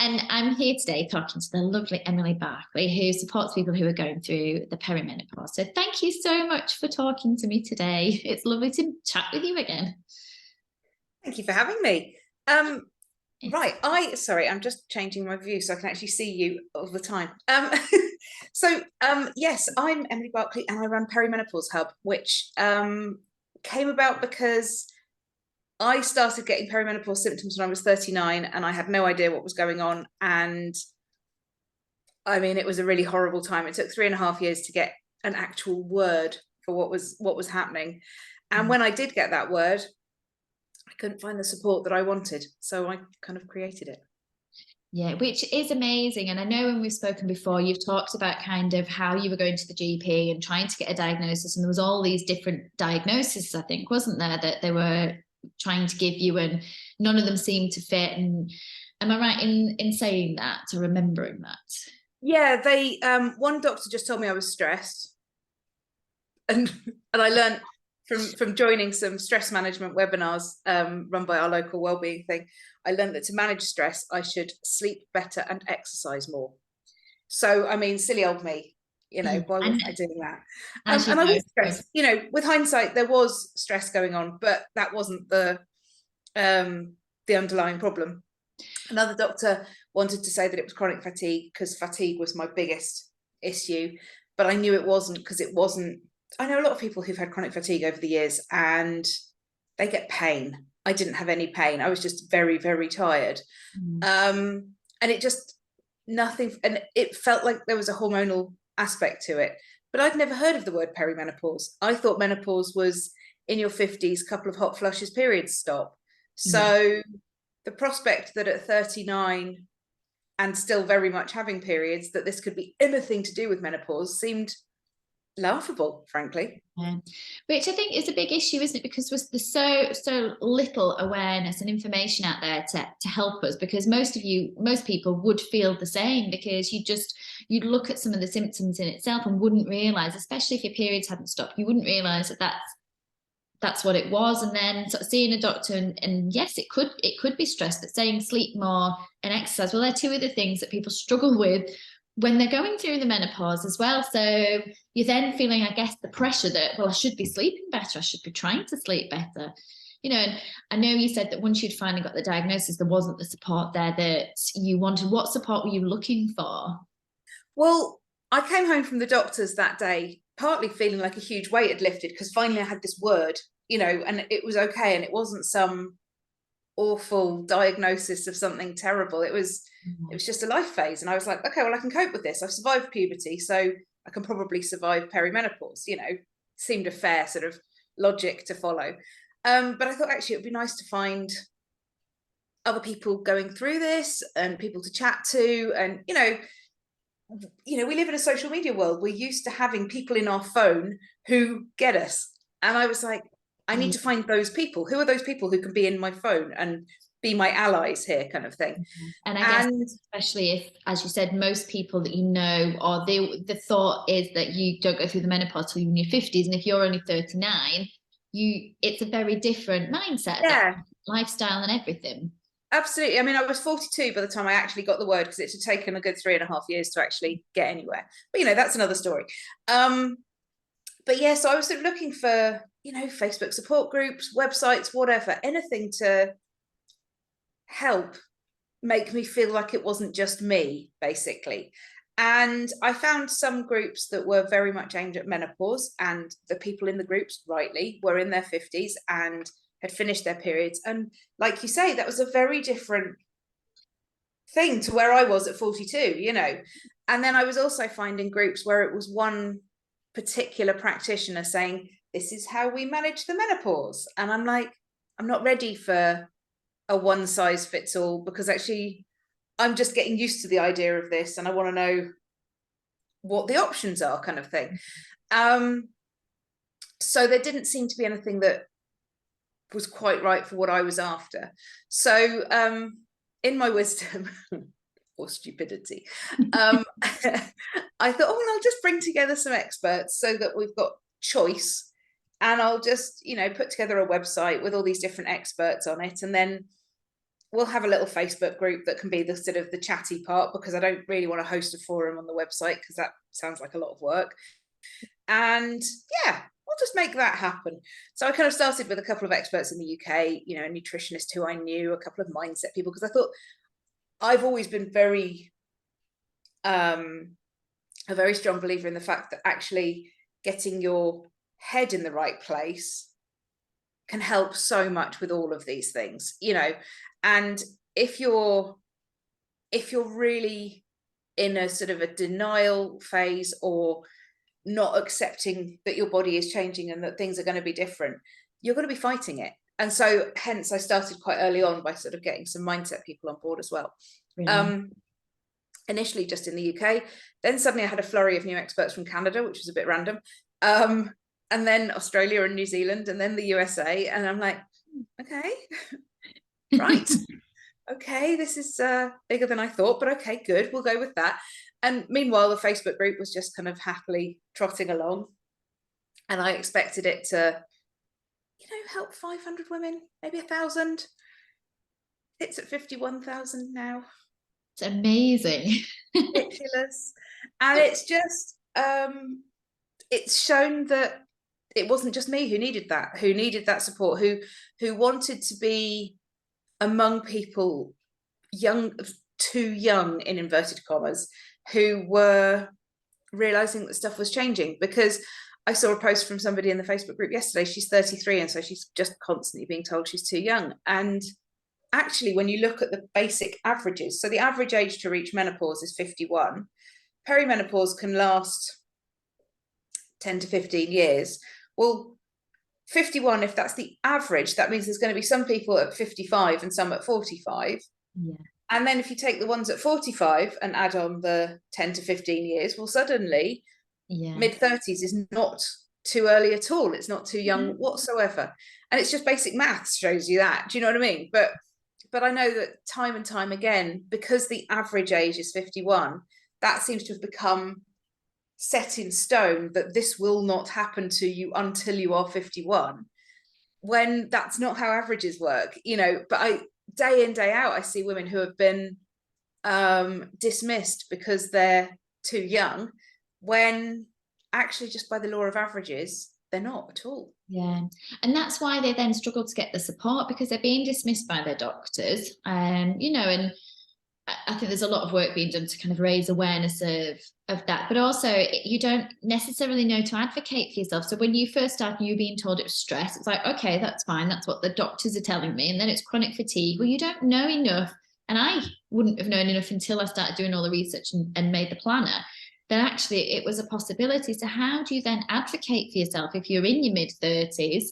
And I'm here today talking to the lovely Emily Barclay, who supports people who are going through the perimenopause. So thank you so much for talking to me today. It's lovely to chat with you again. Thank you for having me. Right, sorry, I'm just changing my view so I can actually see you all the time. Yes, I'm Emily Barclay and I run Perimenopause Hub, which came about because I started getting perimenopause symptoms when I was 39 and I had no idea what was going on. And I mean, it was a really horrible time. It took 3.5 years to get an actual word for what was happening. And when I did get that word, I couldn't find the support that I wanted. So I kind of created it. Yeah, which is amazing. And I know when we've spoken before, you've talked about kind of how you were going to the GP and trying to get a diagnosis. And there was all these different diagnoses, I think, wasn't there, that they were trying to give you, and none of them seemed to fit. And am I right in saying that, or remembering that? Yeah, they one doctor just told me I was stressed. And I learned from joining some stress management webinars run by our local wellbeing thing, I learned that to manage stress, I should sleep better and exercise more. So, I mean, silly old me, why wasn't I doing that? And I was stressed, with hindsight, there was stress going on, but that wasn't the underlying problem. Another doctor wanted to say that it was chronic fatigue because fatigue was my biggest issue, but I knew it wasn't, because it wasn't. I know a lot of people who've had chronic fatigue over the years and they get pain. I didn't have any pain. I was just very, very tired. And it just nothing. And it felt like there was a hormonal aspect to it, but I'd never heard of the word perimenopause. I thought menopause was in your 50s, couple of hot flushes, periods stop. So the prospect that at 39 and still very much having periods, that this could be anything to do with menopause seemed laughable, frankly. Yeah. Which I think is a big issue, isn't it? Because there's so little awareness and information out there to help us, because most people would feel the same, because you'd look at some of the symptoms in itself and wouldn't realize, especially if your periods hadn't stopped, you wouldn't realize that that's what it was. And then sort of seeing a doctor and yes, it could be stress, but saying sleep more and exercise, well, they're two of the things that people struggle with when they're going through the menopause as well. So you're then feeling, I guess, the pressure that, well, I should be sleeping better, I should be trying to sleep better, and I know you said that once you'd finally got the diagnosis, there wasn't the support there that you wanted. What support were you looking for? Well, I came home from the doctors that day partly feeling like a huge weight had lifted, because finally I had this word, and it was okay, and it wasn't some awful diagnosis of something terrible. It was just a life phase, and I was like, okay, well, I can cope with this. I've survived puberty, so I can probably survive perimenopause. Seemed a fair sort of logic to follow. But I thought actually it'd be nice to find other people going through this and people to chat to. And we live in a social media world. We're used to having people in our phone who get us. And I was like, I need to find those people. Who are those people who can be in my phone and be my allies here, kind of thing? And I guess, especially if, as you said, most people that or the thought is that you don't go through the menopause till you're in your 50s, and if you're only 39, it's a very different mindset, lifestyle and everything. Absolutely. I mean, I was 42 by the time I actually got the word, because it had taken a good 3.5 years to actually get anywhere. But that's another story. But yeah, so I was sort of looking for Facebook support groups, websites, whatever, anything to help make me feel like it wasn't just me, basically. And I found some groups that were very much aimed at menopause, and the people in the groups, rightly, were in their 50s and had finished their periods. And like you say, that was a very different thing to where I was at 42, And then I was also finding groups where it was one particular practitioner saying, this is how we manage the menopause. And I'm like, I'm not ready for a one size fits all, because actually I'm just getting used to the idea of this and I want to know what the options are, kind of thing. So there didn't seem to be anything that was quite right for what I was after. So in my wisdom or stupidity, I thought, oh, well, I'll just bring together some experts so that we've got choice, and I'll just put together a website with all these different experts on it, and then we'll have a little Facebook group that can be the sort of the chatty part, because I don't really want to host a forum on the website because that sounds like a lot of work. And yeah, we'll just make that happen. So I kind of started with a couple of experts in the UK, you know, a nutritionist who I knew, a couple of mindset people, because I thought I've always been a very strong believer in the fact that actually getting your head in the right place can help so much with all of these things, you know. And if you're really in a sort of a denial phase, or not accepting that your body is changing and that things are going to be different, you're going to be fighting it. And so hence I started quite early on by sort of getting some mindset people on board as well. Initially just in the UK, then suddenly I had a flurry of new experts from Canada, which was a bit random, and then Australia and New Zealand, and then the USA, and I'm like, okay, right, okay, this is bigger than I thought, but okay, good, we'll go with that. And meanwhile, the Facebook group was just kind of happily trotting along, and I expected it to, you know, help 500 women, maybe 1,000. It's at 51,000 now. It's amazing. Ridiculous. And it's just it's shown that it wasn't just me who needed that support, who wanted to be among people too young in inverted commas, who were realizing that stuff was changing. Because I saw a post from somebody in the Facebook group yesterday, she's 33, and so she's just constantly being told she's too young. And actually, when you look at the basic averages, so the average age to reach menopause is 51. Perimenopause can last 10 to 15 years. Well, 51, if that's the average, that means there's going to be some people at 55 and some at 45. Yeah. And then if you take the ones at 45 and add on the 10 to 15 years, well, suddenly mid-30s is not too early at all. It's not too young whatsoever. And it's just basic maths shows you that. Do you know what I mean? But I know that time and time again, because the average age is 51, that seems to have become set in stone, that this will not happen to you until you are 51, when that's not how averages work, you know. But day in, day out, I see women who have been dismissed because they're too young, when actually just by the law of averages, they're not at all. Yeah, and that's why they then struggle to get the support, because they're being dismissed by their doctors. You know, and I think there's a lot of work being done to kind of raise awareness of that, but also you don't necessarily know to advocate for yourself. So when you first started, you were being told it was stress. It's like, okay, that's fine. That's what the doctors are telling me. And then it's chronic fatigue. Well, you don't know enough. And I wouldn't have known enough until I started doing all the research and made the planner. Then actually it was a possibility. So how do you then advocate for yourself if you're in your mid-30s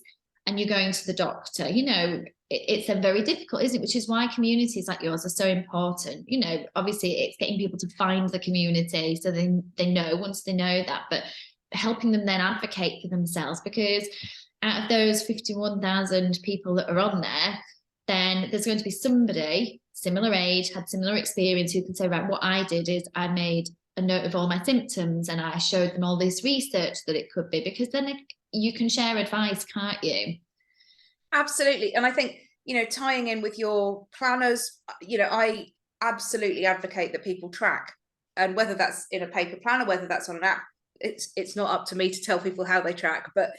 and you're going to the doctor? You know, it's a very difficult, isn't it? Which is why communities like yours are so important. You know, obviously it's getting people to find the community so they know, once they know that, but helping them then advocate for themselves, because out of those 51,000 people that are on there, then there's going to be somebody similar age, had similar experience, who can say, right, what I did is I made a note of all my symptoms and I showed them all this research that it could be, because then you can share advice, can't you? Absolutely. And I think, you know, tying in with your planners, you know, I absolutely advocate that people track, and whether that's in a paper planner, whether that's on an app, it's not up to me to tell people how they track, but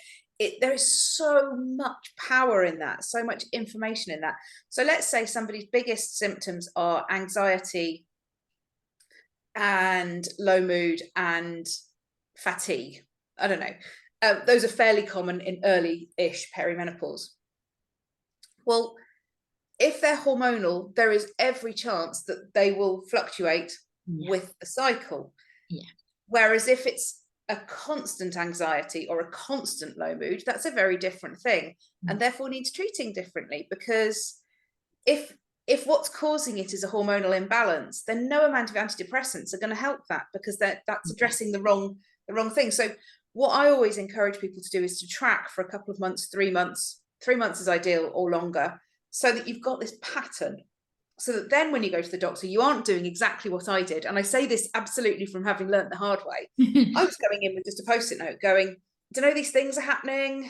there is so much power in that, so much information in that. So let's say somebody's biggest symptoms are anxiety and low mood and fatigue. I don't know. Those are fairly common in early-ish perimenopause. Well, if they're hormonal, there is every chance that they will fluctuate with the cycle. Yeah. Whereas if it's a constant anxiety or a constant low mood, that's a very different thing, and therefore needs treating differently. Because if what's causing it is a hormonal imbalance, then no amount of antidepressants are going to help that, because that's addressing the wrong thing. So what I always encourage people to do is to track for a couple of months, 3 months. 3 months is ideal, or longer, so that you've got this pattern, so that then when you go to the doctor, you aren't doing exactly what I did. And I say this absolutely from having learned the hard way. I was going in with just a post-it note going, do you know these things are happening?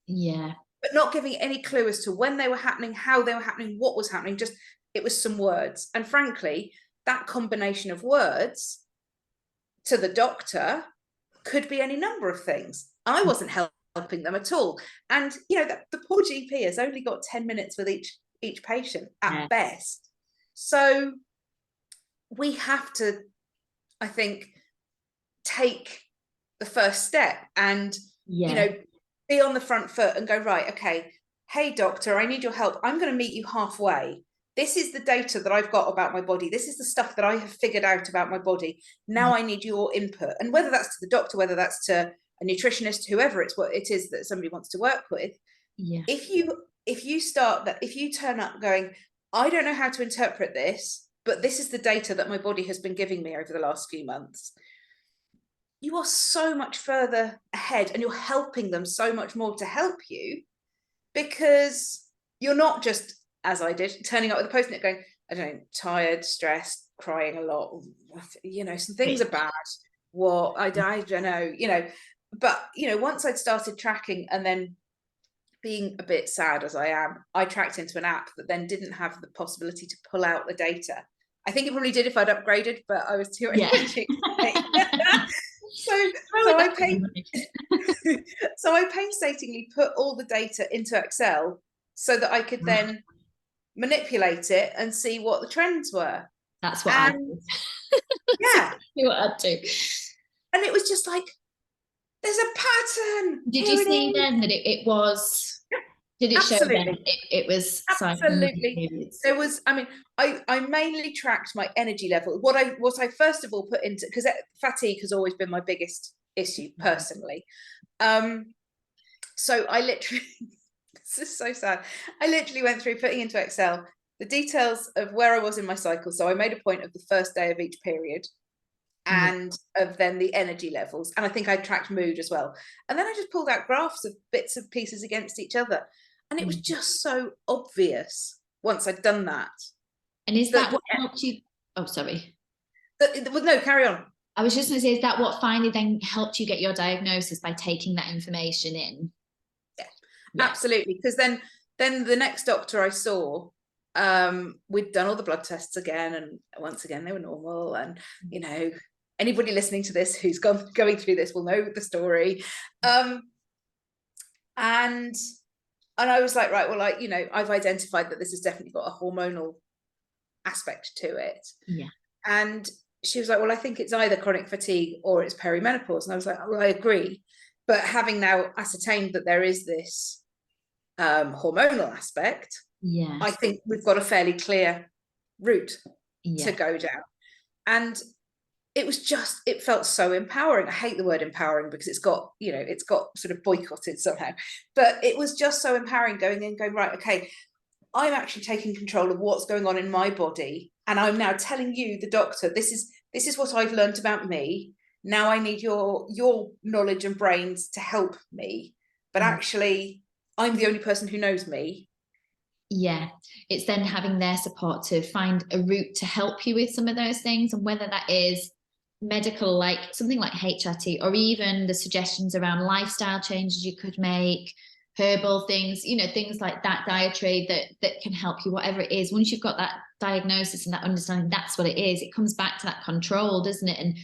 Yeah. But not giving any clue as to when they were happening, how they were happening, what was happening. Just, it was some words. And frankly, that combination of words to the doctor could be any number of things. I wasn't helping them at all. And, you know, the poor GP has only got 10 minutes with each patient at best. So we have to, I think, take the first step and, you know, be on the front foot and go, right, okay, hey, doctor, I need your help. I'm going to meet you halfway. This is the data that I've got about my body. This is the stuff that I have figured out about my body. Now I need your input. And whether that's to the doctor, whether that's to a nutritionist, whoever what it is that somebody wants to work with. If you start that, if you turn up going, I don't know how to interpret this, but this is the data that my body has been giving me over the last few months, you are so much further ahead, and you're helping them so much more to help you, because you're not just, as I did, turning up with a post-it going, I don't know, tired, stressed, crying a lot, you know, some things are bad. What I don't know, you know, but, you know, once I'd started tracking and then being a bit sad as I am, I tracked into an app that then didn't have the possibility to pull out the data. I think it probably did if I'd upgraded, but I was too energetic. So I painstakingly put all the data into Excel so that I could then manipulate it and see what the trends were. That's what I do. Yeah. What I do. And it was just like, there's a pattern. Did you see then that it was? Did it show then it was? Absolutely. There was. I mean, I mainly tracked my energy level. What I first of all put into, because fatigue has always been my biggest issue personally. So I literally, this is so sad. I literally went through putting into Excel the details of where I was in my cycle. So I made a point of the first day of each period, and of then the energy levels. And I think I tracked mood as well. And then I just pulled out graphs of bits and pieces against each other. And it was just so obvious once I'd done that. And is that what helped you? Oh, sorry. Well, no, carry on. I was just going to say, is that what finally then helped you get your diagnosis, by taking that information in? Yeah. Absolutely. Because then the next doctor I saw, we'd done all the blood tests again, and once again they were normal. And, you know, anybody listening to this who's going through this will know the story. And I was like, right, well, you know, I've identified that this has definitely got a hormonal aspect to it. Yeah. And she was like, well, I think it's either chronic fatigue or it's perimenopause. And I was like, well, I agree. But having now ascertained that there is this hormonal aspect, I think we've got a fairly clear route to go down. And it felt so empowering. I hate the word empowering because it's got sort of boycotted somehow, but it was just so empowering going, right, okay, I'm actually taking control of what's going on in my body. And I'm now telling you, the doctor, this is what I've learned about me. Now I need your knowledge and brains to help me. But actually, I'm the only person who knows me. Yeah, it's then having their support to find a route to help you with some of those things, and whether that is medical, like something like HRT, or even the suggestions around lifestyle changes you could make, herbal things, you know, things like that, dietary that can help you, whatever it is. Once you've got that diagnosis and that understanding, that's what it is. It comes back to that control, doesn't it? And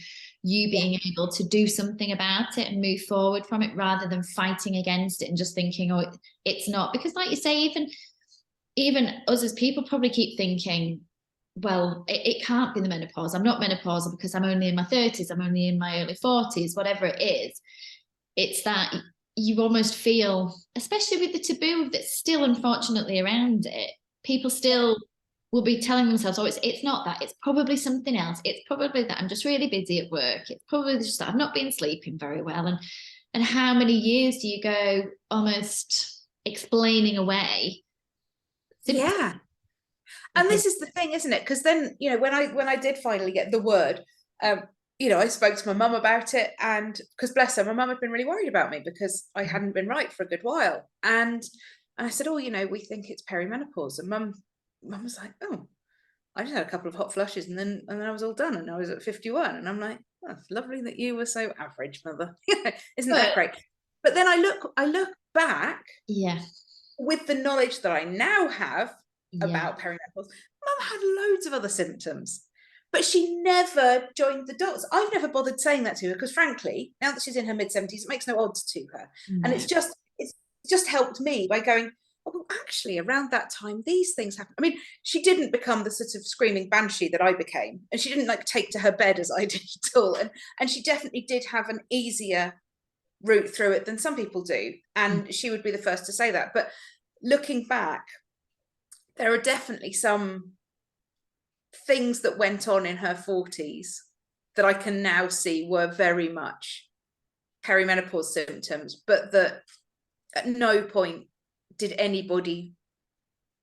you being able to do something about it and move forward from it, rather than fighting against it and just thinking, oh, it's not. Because like you say, even us as people probably keep thinking, well, it can't be the menopause. I'm not menopausal because I'm only in my 30s. I'm only in my early 40s, whatever it is. It's that you almost feel, especially with the taboo that's still unfortunately around it, people still will be telling themselves, oh, it's not that. It's probably something else. It's probably that I'm just really busy at work. It's probably just that I've not been sleeping very well. And how many years do you go almost explaining away? Yeah. And this is the thing, isn't it? Because then, you know, when I did finally get the word, you know, I spoke to my mum about it, and because bless her, my mum had been really worried about me because I hadn't been right for a good while. And I said, oh, you know, we think it's perimenopause. And mum was like, oh, I just had a couple of hot flushes and then I was all done, and I was at 51. And I'm like, oh, it's lovely that you were so average, mother. Isn't that great? But then I look back, yeah, with the knowledge that I now have about perimenopause, mum had loads of other symptoms, but she never joined the dots. I've never bothered saying that to her because, frankly, now that she's in her mid-70s, it makes no odds to her. No. And it's just helped me by going, oh, well, actually, around that time, these things happen. I mean, she didn't become the sort of screaming banshee that I became, and she didn't like take to her bed as I did at all. And she definitely did have an easier route through it than some people do. And she would be the first to say that. But looking back, there are definitely some things that went on in her 40s that I can now see were very much perimenopause symptoms, but that at no point did anybody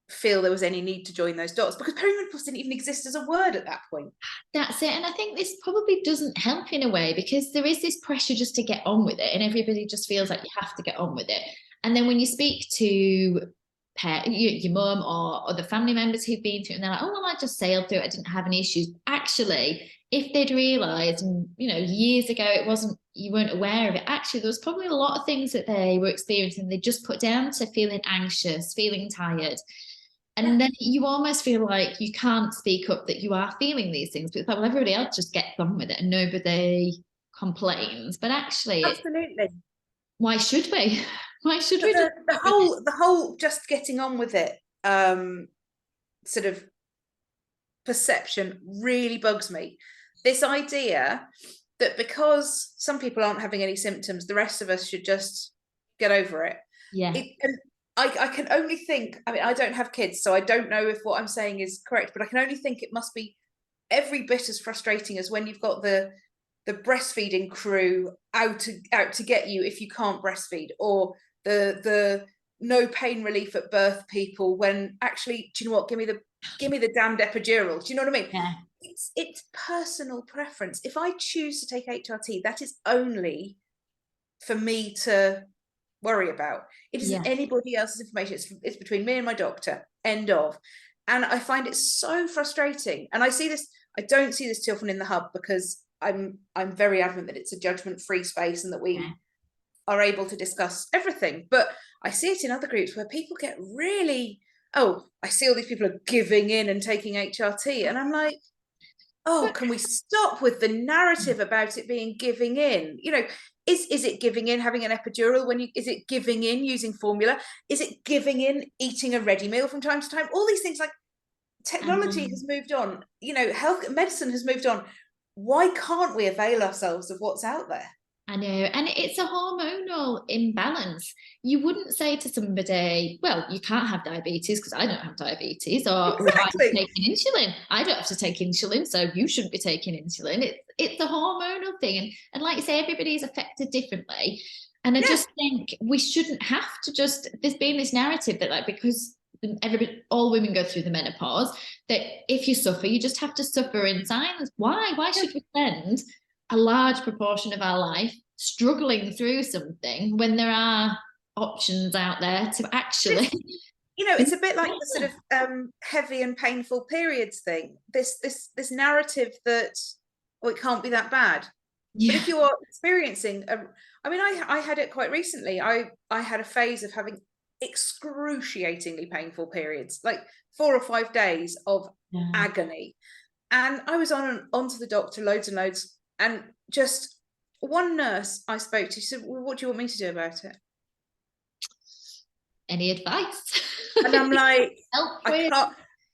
feel there was any need to join those dots, because perimenopause didn't even exist as a word at that point. That's it. And I think this probably doesn't help in a way, because there is this pressure just to get on with it, and everybody just feels like you have to get on with it. And then when you speak to your mum or other family members who've been through it, and they're like, oh, well, I just sailed through it, I didn't have any issues. Actually, if they'd realised, and years ago you weren't aware of it, actually there was probably a lot of things that they were experiencing they just put down to feeling anxious, feeling tired. And then you almost feel like you can't speak up that you are feeling these things, but well, everybody else just gets on with it and nobody complains. But actually, absolutely, why should we? Why should we? The whole just getting on with it sort of perception really bugs me. This idea that because some people aren't having any symptoms, the rest of us should just get over it. Yeah. I can only think, I mean, I don't have kids, so I don't know if what I'm saying is correct, but I can only think it must be every bit as frustrating as when you've got the breastfeeding crew out to get you if you can't breastfeed, or the no pain relief at birth people, when actually, do you know what, give me the damned epidural. Do you know what I mean? Yeah. It's personal preference. If I choose to take HRT, that is only for me to worry about. It isn't anybody else's information. It's between me and my doctor, end of. And I find it so frustrating. And I don't see this too often in the hub, because I'm very adamant that it's a judgment-free space and that we are able to discuss everything. But I see it in other groups where people get really, oh, I see all these people are giving in and taking HRT, and I'm like, oh, can we stop with the narrative about it being giving in? Is it giving in having an epidural is it giving in using formula? Is it giving in eating a ready meal from time to time? All these things, like, technology has moved on, health medicine has moved on. Why can't we avail ourselves of what's out there? I know, and it's a hormonal imbalance. You wouldn't say to somebody, well, you can't have diabetes because I don't have diabetes, or exactly. why are you taking insulin? I don't have to take insulin, so you shouldn't be taking insulin. It's a hormonal thing. And like you say, everybody's affected differently. And I just think we shouldn't have to there's been this narrative that, like, because all women go through the menopause, that if you suffer, you just have to suffer in silence. Why should we spend a large proportion of our life struggling through something when there are options out there to actually it's a bit like the sort of heavy and painful periods thing, this narrative that, oh, it can't be that bad. But if you are experiencing I had it quite recently. I had a phase of having excruciatingly painful periods, like 4 or 5 days of agony, and I was onto the doctor loads and loads. And just one nurse I spoke to said, well, what do you want me to do about it? Any advice? And I'm like,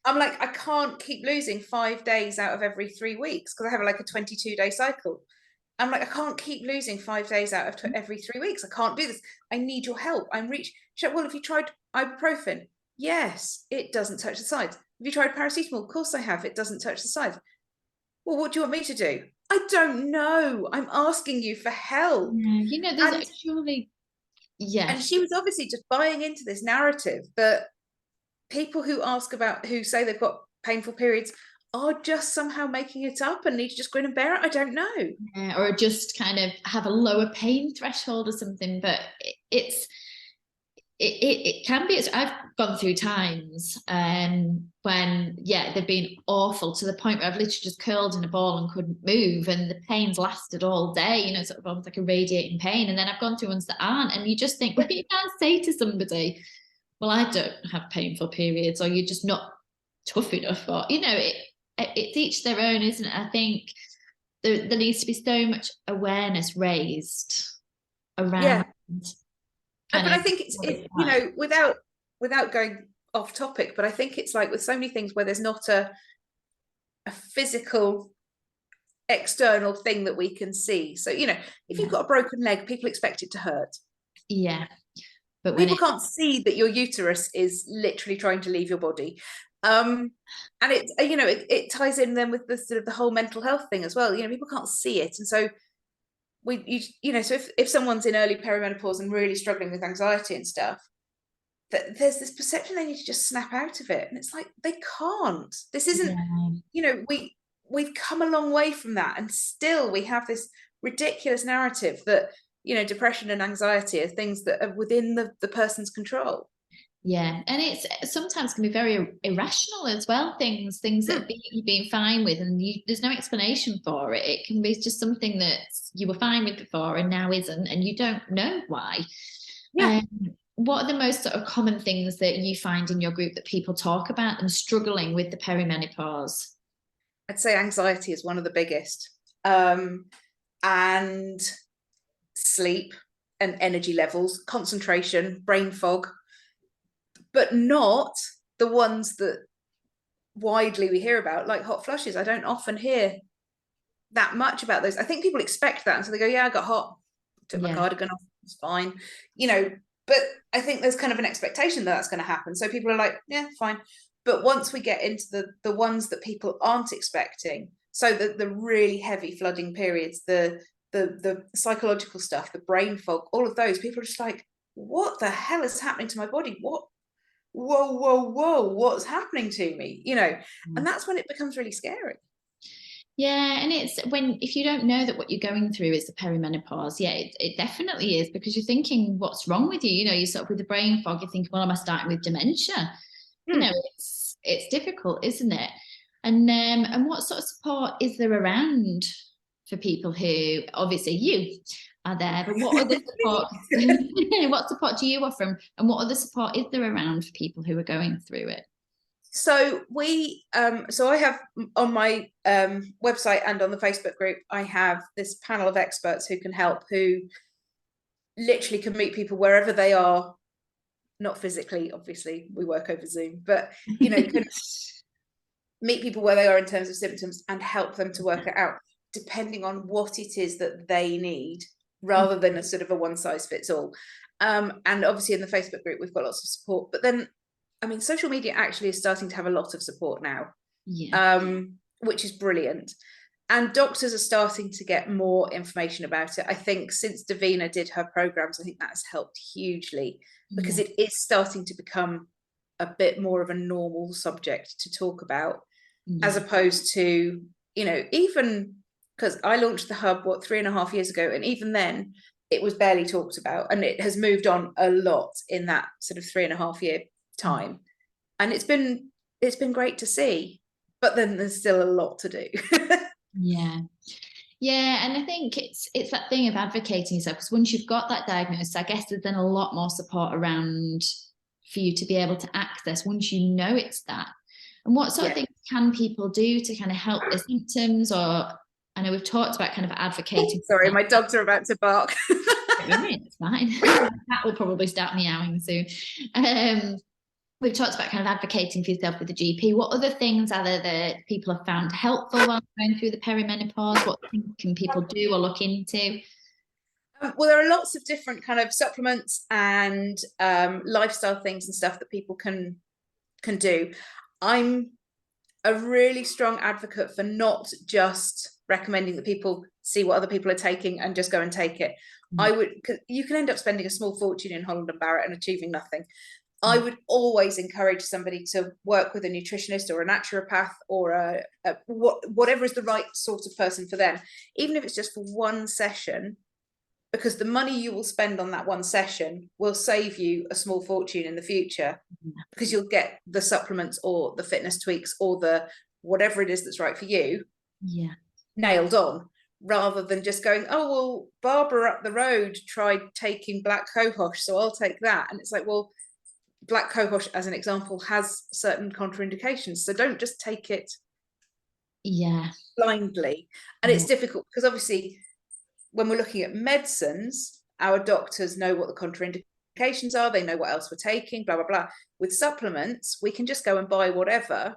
I can't keep losing 5 days out of every 3 weeks, because I have like a 22-day cycle. I'm like, I can't keep losing 5 days out of every 3 weeks. I can't do this. I need your help. Well, have you tried ibuprofen? Yes, it doesn't touch the sides. Have you tried paracetamol? Of course I have. It doesn't touch the sides. Well, what do you want me to do? I don't know. I'm asking you for help. There's surely, And she was obviously just buying into this narrative that people who say they've got painful periods are just somehow making it up and need to just grin and bear it. I don't know. Or just kind of have a lower pain threshold or something. But it can be. I've gone through times when they've been awful, to the point where I've literally just curled in a ball and couldn't move, and the pain's lasted all day, sort of almost like a radiating pain. And then I've gone through ones that aren't, and you just think, well, you can't say to somebody, well, I don't have painful periods, or you're just not tough enough, or it's each their own, isn't it? I think there needs to be so much awareness raised Yeah. around But kind I of think what it's it's you like. know, without going off topic, but I think it's like with so many things where there's not a physical external thing that we can see. So, you know, if you've Yeah, got a broken leg, people expect it to hurt. yeah. But when People it, can't see that your uterus is literally trying to leave your body. And it, you know, it ties in then with the sort of the whole mental health thing as well. You know, people can't see it. And so you know, so if someone's in early perimenopause and really struggling with anxiety and stuff, that there's this perception they need to just snap out of it. And it's like, they can't. This isn't, yeah, you know, we've come a long way from that. And still we have this ridiculous narrative that, you know, depression and anxiety are things that are within the person's control. yeah. And it's sometimes can be very irrational as well. Things that you've been fine with, and there's no explanation for it. It can be just something that you were fine with before and now isn't, and you don't know why. Yeah. Um, what are the most sort of common things that you find in your group that people talk about them struggling with the perimenopause? I'd say anxiety is one of the biggest. And sleep and energy levels, concentration, brain fog, but not the ones that widely we hear about, like hot flushes. I don't often hear that much about those. I think people expect that. And so they go, yeah, I got hot, took my Yeah, cardigan off, it's fine. You know, but I think there's kind of an expectation that that's going to happen. So people are like, yeah, fine. But once we get into the ones that people aren't expecting, so the really heavy flooding periods, the psychological stuff, the brain fog, all of those, people are just like, what the hell is happening to my body? What? Whoa, what's happening to me? You know, and that's when it becomes really scary. yeah. And it's when if you don't know that what you're going through is the perimenopause, yeah, it definitely is, because you're thinking, what's wrong with you? You're sort of with the brain fog, you're thinking, well, am I starting with dementia? It's difficult, isn't it? And what sort of support is there around for people who, obviously you are there, but what other support what support do you offer, and what other support is there around for people who are going through it? So so I have on my website and on the Facebook group, I have this panel of experts who can help, who literally can meet people wherever they are, not physically, obviously, we work over Zoom, but you know, can meet people where they are in terms of symptoms and help them to work it out, depending on what it is that they need, rather than a sort of a one size fits all. And obviously in the Facebook group, we've got lots of support, but then, I mean, social media actually is starting to have a lot of support now, Yeah. which is brilliant. And doctors are starting to get more information about it. I think since Davina did her programs, I think that has helped hugely, because Yeah. it is starting to become a bit more of a normal subject to talk about, as Yeah. opposed to, you know, even because I launched the hub, 3.5 years ago, and even then it was barely talked about, and it has moved on a lot in that sort of 3.5 year time. And it's been great to see, but then there's still a lot to do. Yeah. Yeah, and I think it's that thing of advocating yourself, because once you've got that diagnosis, I guess there's then a lot more support around for you to be able to access once you know it's that. And what sort of Yeah. things can people do to kind of help the symptoms? Or I know we've talked about kind of advocating. Sorry, my dogs are about to bark. It's fine. That will probably start meowing soon. We've talked about kind of advocating for yourself with the GP. What other things are there that people have found helpful while going through the perimenopause? What things can people do or look into? Well, there are lots of different kind of supplements and lifestyle things and stuff that people can do. I'm a really strong advocate for not just recommending that people see what other people are taking and just go and take it. I would, because you can end up spending a small fortune in Holland and Barrett and achieving nothing. I would always encourage somebody to work with a nutritionist or a naturopath or whatever is the right sort of person for them, even if it's just for one session, because the money you will spend on that one session will save you a small fortune in the future, because you'll get the supplements or the fitness tweaks or the whatever it is that's right for you nailed on, rather than just going, oh, well, Barbara up the road tried taking black cohosh, so I'll take that. And it's like, well, black cohosh, as an example, has certain contraindications. So don't just take it blindly. And it's difficult because obviously when we're looking at medicines, our doctors know what the contraindications are. They know what else we're taking, blah, blah, blah. With supplements, we can just go and buy whatever.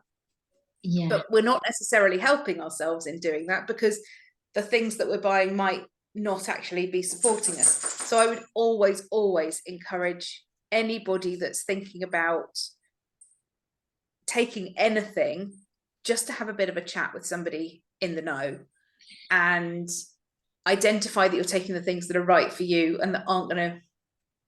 But we're not necessarily helping ourselves in doing that because the things that we're buying might not actually be supporting us. So I would always, always encourage anybody that's thinking about taking anything just to have a bit of a chat with somebody in the know and identify that you're taking the things that are right for you and that aren't going to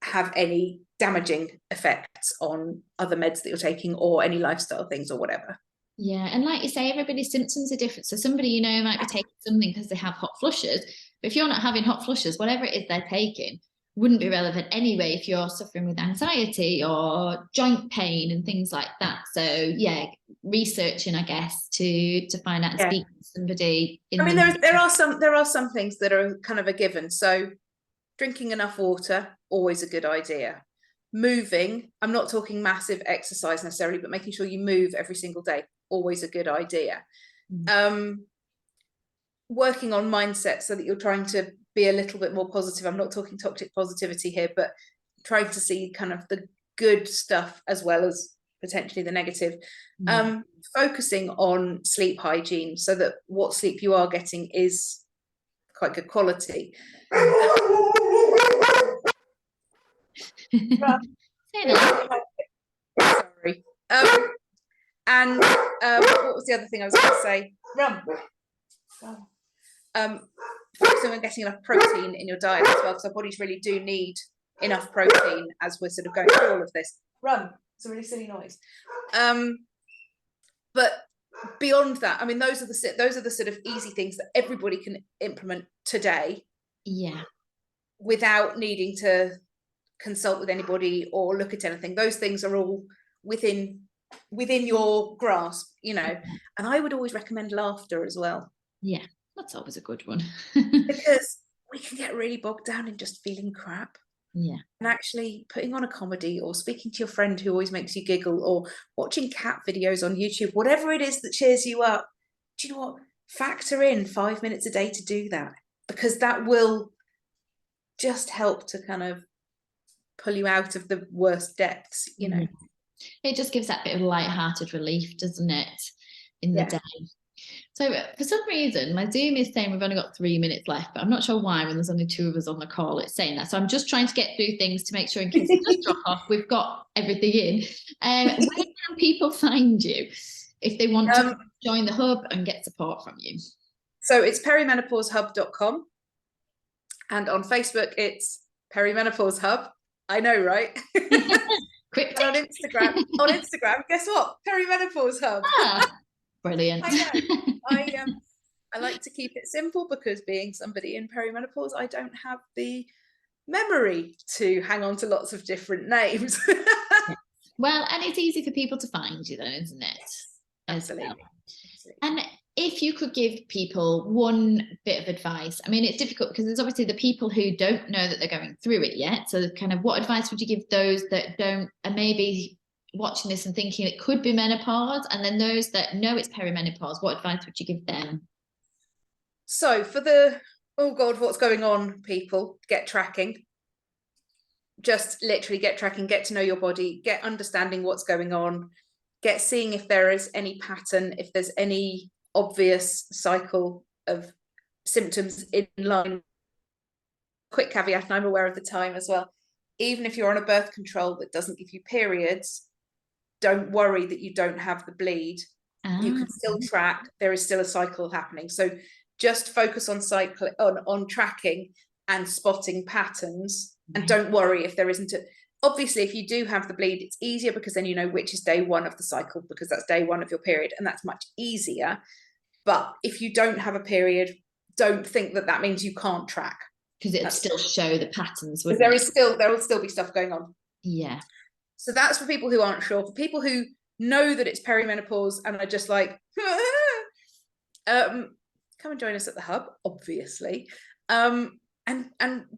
have any damaging effects on other meds that you're taking or any lifestyle things or whatever. Yeah, and like you say, everybody's symptoms are different. So somebody, you know, might be taking something because they have hot flushes, but if you're not having hot flushes, whatever it is they're taking wouldn't be relevant anyway if you're suffering with anxiety or joint pain and things like that. So yeah, researching, I guess, to find out and speak to somebody. I mean, there are some things that are kind of a given. So drinking enough water, always a good idea. Moving, I'm not talking massive exercise necessarily, but making sure you move every single day, always a good idea. Working on mindset so that you're trying to be a little bit more positive. I'm not talking toxic positivity here, but trying to see kind of the good stuff as well as potentially the negative. Focusing on sleep hygiene so that what sleep you are getting is quite good quality. Sorry. And what was the other thing I was going to say? Focusing on getting enough protein in your diet as well, because our bodies really do need enough protein as we're sort of going through all of this. It's a really silly noise. But beyond that, I mean, those are the sort of easy things that everybody can implement today. Yeah. Without needing to consult with anybody or look at anything. Those things are all within your grasp, you know. And I would always recommend laughter as well. Yeah, that's always a good one. Because we can get really bogged down in just feeling crap. Yeah. And actually putting on a comedy or speaking to your friend who always makes you giggle or watching cat videos on YouTube, whatever it is that cheers you up, do you know what? Factor in 5 minutes a day to do that, because that will just help to kind of pull you out of the worst depths, you know. It just gives that bit of light-hearted relief, doesn't it, in the day. So for some reason, my Zoom is saying we've only got 3 minutes left, but I'm not sure why when there's only 2 of us on the call, it's saying that. So I'm just trying to get through things to make sure in case it does drop off, we've got everything in. Where can people find you if they want to join the hub and get support from you? So it's perimenopaushub.com. And on Facebook, it's Perimenopause Hub. I know, right? Quick. On Instagram, guess what? Perimenopause Hub. Brilliant. I know. I like to keep it simple because being somebody in perimenopause, I don't have the memory to hang on to lots of different names. Well, and it's easy for people to find you, though, isn't it? Absolutely. Well. And if you could give people one bit of advice, I mean, it's difficult because there's obviously the people who don't know that they're going through it yet. So kind of what advice would you give those that don't, and maybe watching this and thinking it could be menopause, and then those that know it's perimenopause, what advice would you give them? So for the, oh God, what's going on, people, get tracking. Just literally get tracking, get to know your body, get understanding what's going on, get seeing if there is any pattern, if there's any obvious cycle of symptoms in line. Quick caveat, and I'm aware of the time as well. Even if you're on a birth control that doesn't give you periods, don't worry that you don't have the bleed. You can still track, there is still a cycle happening. So just focus on on tracking and spotting patterns, and don't worry if there isn't obviously, if you do have the bleed, it's easier because then you know which is day 1 of the cycle, because that's day 1 of your period, and that's much easier. But if you don't have a period, don't think that that means you can't track, because it'll still show the patterns. There will still be stuff going on. Yeah. So that's for people who aren't sure. For people who know that it's perimenopause and are just like, come and join us at the hub, obviously, and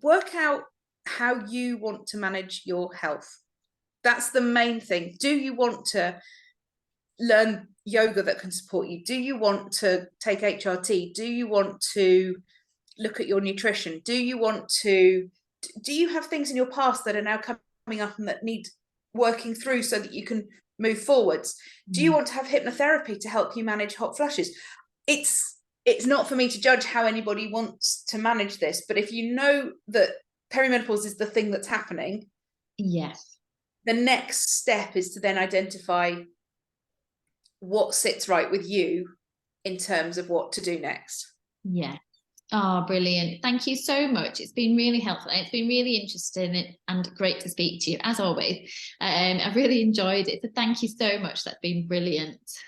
work out how you want to manage your health. That's the main thing. Do you want to learn yoga that can support you? Do you want to take HRT? Do you want to look at your nutrition? Do you have things in your past that are now coming up and that need working through so that you can move forwards? Do you want to have hypnotherapy to help you manage hot flushes? It's not for me to judge how anybody wants to manage this, but if you know that perimenopause is the thing that's happening, yes, the next step is to then identify what sits right with you in terms of what to do next. yeah. Oh, brilliant. Thank you so much. It's been really helpful. It's been really interesting and great to speak to you, as always. I've really enjoyed it. So thank you so much. That's been brilliant.